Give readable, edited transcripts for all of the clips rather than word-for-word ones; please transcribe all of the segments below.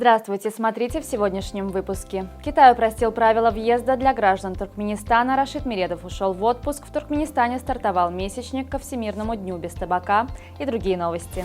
Здравствуйте, смотрите в сегодняшнем выпуске. Китай упростил правила въезда для граждан Туркменистана. Рашид Мередов ушел в отпуск. В Туркменистане стартовал месячник ко Всемирному дню без табака и другие новости.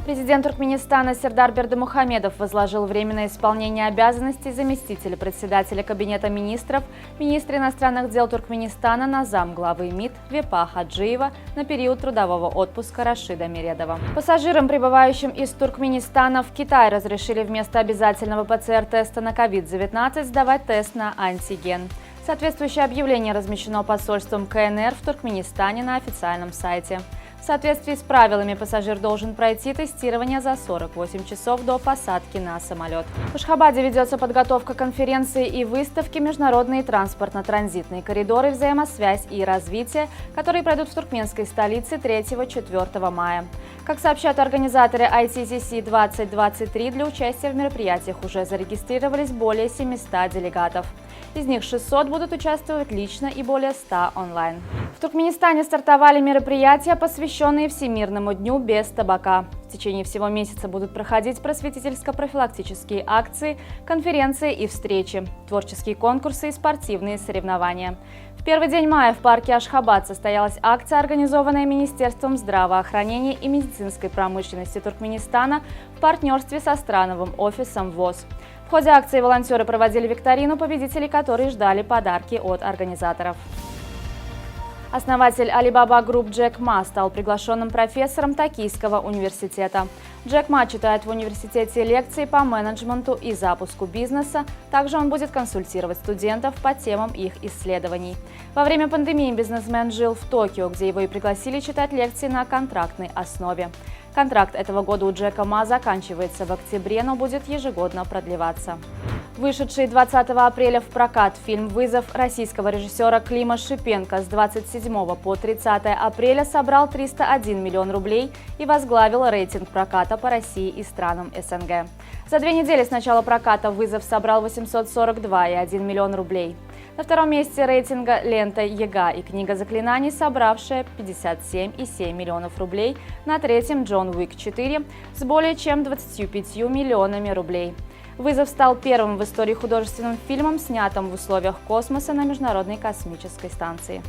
Президент Туркменистана Сердар Бердымухамедов возложил временное исполнение обязанностей заместителя председателя Кабинета министров, министра иностранных дел Туркменистана на замглавы МИД Вепа Хаджиева на период трудового отпуска Рашида Мередова. Пассажирам, прибывающим из Туркменистана в Китай, разрешили вместо обязательного ПЦР-теста на COVID-19 сдавать тест на антиген. Соответствующее объявление размещено посольством КНР в Туркменистане на официальном сайте. В соответствии с правилами пассажир должен пройти тестирование за 48 часов до посадки на самолет. В Ашхабаде ведется подготовка конференции и выставки «Международные транспортно-транзитные коридоры. Взаимосвязь и развитие», которые пройдут в туркменской столице 3-4 мая. Как сообщают организаторы ITCC 2023, для участия в мероприятиях уже зарегистрировались более 700 делегатов. Из них 600 будут участвовать лично и более 100 онлайн. В Туркменистане стартовали мероприятия, посвященные Всемирному дню без табака. В течение всего месяца будут проходить просветительско-профилактические акции, конференции и встречи, творческие конкурсы и спортивные соревнования. В первый день мая в парке Ашхабад состоялась акция, организованная Министерством здравоохранения и медицинской промышленности Туркменистана в партнерстве со страновым офисом ВОЗ. В ходе акции волонтеры проводили викторину, победителей которой ждали подарки от организаторов. Основатель Alibaba Group Джек Ма стал приглашенным профессором Токийского университета. Джек Ма читает в университете лекции по менеджменту и запуску бизнеса. Также он будет консультировать студентов по темам их исследований. Во время пандемии бизнесмен жил в Токио, где его и пригласили читать лекции на контрактной основе. Контракт этого года у Джека Ма заканчивается в октябре, но будет ежегодно продлеваться. Вышедший 20 апреля в прокат фильм «Вызов» российского режиссера Клима Шипенко с 27 по 30 апреля собрал 301 миллион рублей и возглавил рейтинг проката по России и странам СНГ. За 2 недели с начала проката «Вызов» собрал 842,1 миллион рублей. На втором месте рейтинга лента «Яга» и «Книга заклинаний», собравшая 57,7 миллионов рублей. На третьем «Джон Уик 4» с более чем 25 миллионами рублей. «Вызов» стал первым в истории художественным фильмом, снятым в условиях космоса на Международной космической станции.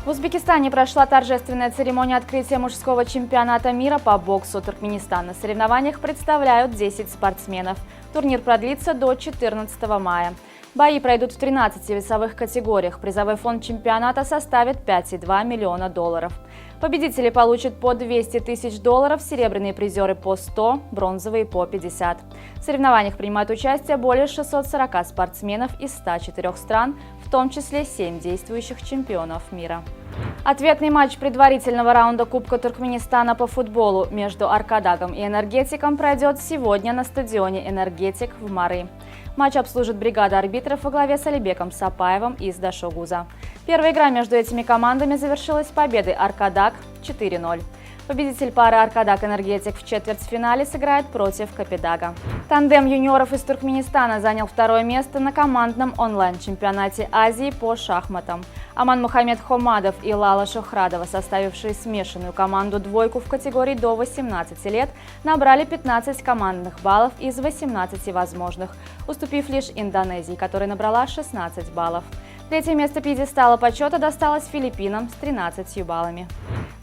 В Узбекистане прошла торжественная церемония открытия мужского чемпионата мира по боксу. Туркменистан на соревнованиях представляют 10 спортсменов. Турнир продлится до 14 мая. Бои пройдут в 13 весовых категориях. Призовой фонд чемпионата составит 5,2 миллиона долларов. Победители получат по 200 тысяч долларов, серебряные призеры по 100, бронзовые по 50. В соревнованиях принимают участие более 640 спортсменов из 104 стран, в том числе 7 действующих чемпионов мира. Ответный матч предварительного раунда Кубка Туркменистана по футболу между Аркадагом и Энергетиком пройдет сегодня на стадионе «Энергетик» в Мары. Матч обслужит бригада арбитров во главе с Алибеком Сапаевым из Дашогуза. Первая игра между этими командами завершилась победой Аркадаг 4-0. Победитель пары Аркадаг-Энергетик в четвертьфинале сыграет против Капедага. Тандем юниоров из Туркменистана занял второе место на командном онлайн-чемпионате Азии по шахматам. Аман Мухаммед Хомадов и Лала Шохрадова, составившие смешанную команду «двойку» в категории до 18 лет, набрали 15 командных баллов из 18 возможных, уступив лишь Индонезии, которая набрала 16 баллов. Третье место пьедестала почета досталось Филиппинам с 13 баллами.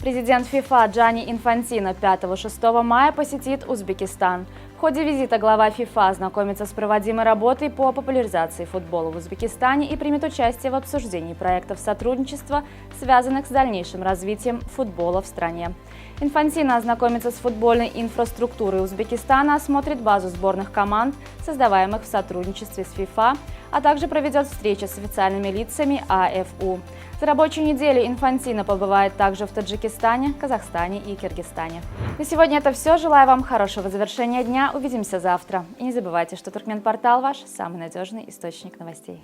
Президент ФИФА Джанни Инфантино 5-6 мая посетит Узбекистан. В ходе визита глава ФИФА ознакомится с проводимой работой по популяризации футбола в Узбекистане и примет участие в обсуждении проектов сотрудничества, связанных с дальнейшим развитием футбола в стране. Инфантино ознакомится с футбольной инфраструктурой Узбекистана, осмотрит базу сборных команд, создаваемых в сотрудничестве с ФИФА, а также проведет встречи с официальными лицами АФУ. За рабочую неделю Инфантино побывает также в Таджикистане, Казахстане и Киргизстане. На сегодня это все. Желаю вам хорошего завершения дня. Увидимся завтра. И не забывайте, что Туркменпортал – ваш самый надежный источник новостей.